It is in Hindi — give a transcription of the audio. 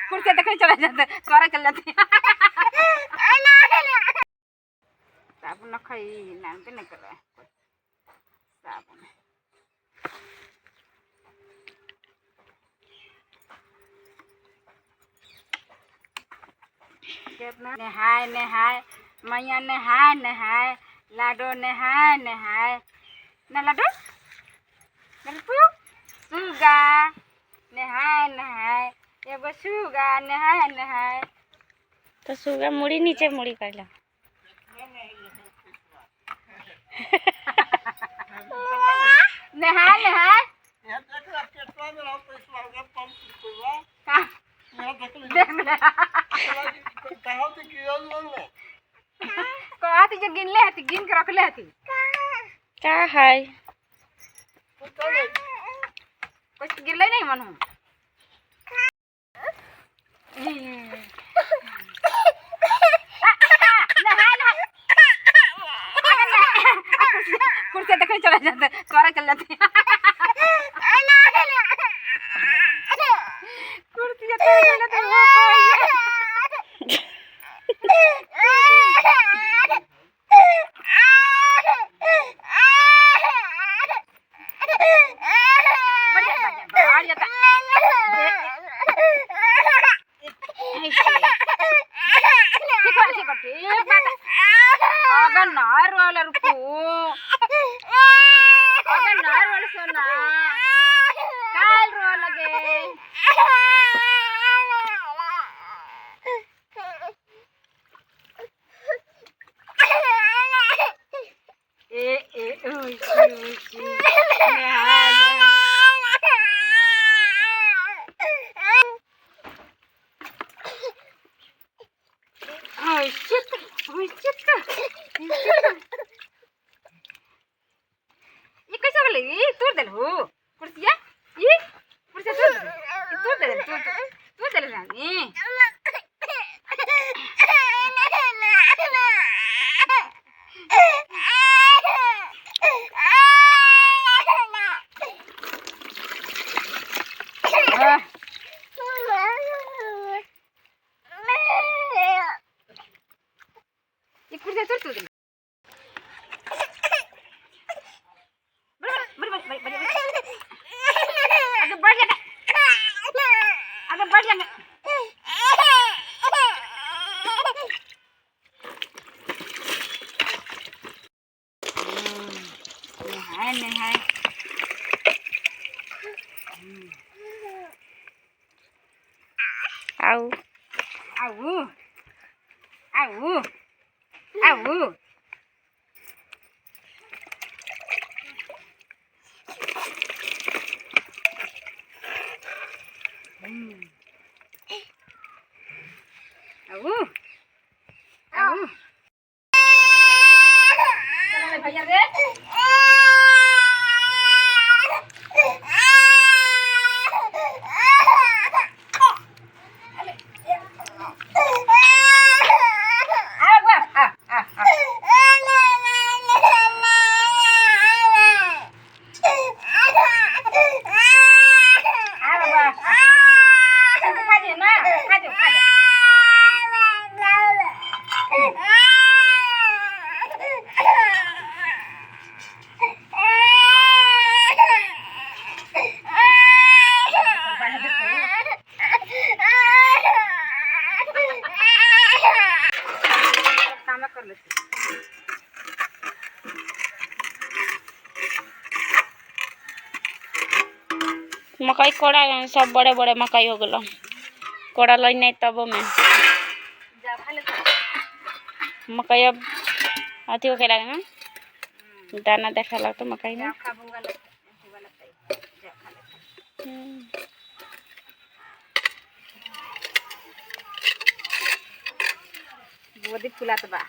कुर्सी देखो चला जाते तोरा चल जाते साबुन न खाई नाम पे नहीं कर रहा है साबुन नहाय नहाय मैया नहाय नहाय लाडो नहाय नहाय ना लाडो सुगा नहाय नहाय एगो सुगा नहाय नहाय तो सुगा मुड़ी नीचे मुड़ी कर ला नहाय नहाय कहती जो गिन ले हती गिन के रख ले हती का है कुछ गिन ले नहीं मन हूँ कुर्सी देखो चला जाते तोरा चल जाते कुर्सी चल जाते अगर नार वाला रुको अगर नार वाला सोना काल रो लगे ए उसी नहाना ये कैसे बोले ये तोड़ दे लो कुर्सिया ये कुर्सिया तोड़ दे रानी ये कुर्सिया तोड़ दे आगे बढ़ जाना नहाय नहाय आओ आओ आओ आओ भैया रे मकई कोड़ा सब बड़े बड़े मकई हो गलो कोड़ा लई नहीं तब में मकई अब अथी हो के लगे ना दाना देखा लग तो मकई में बोदी फुलात बा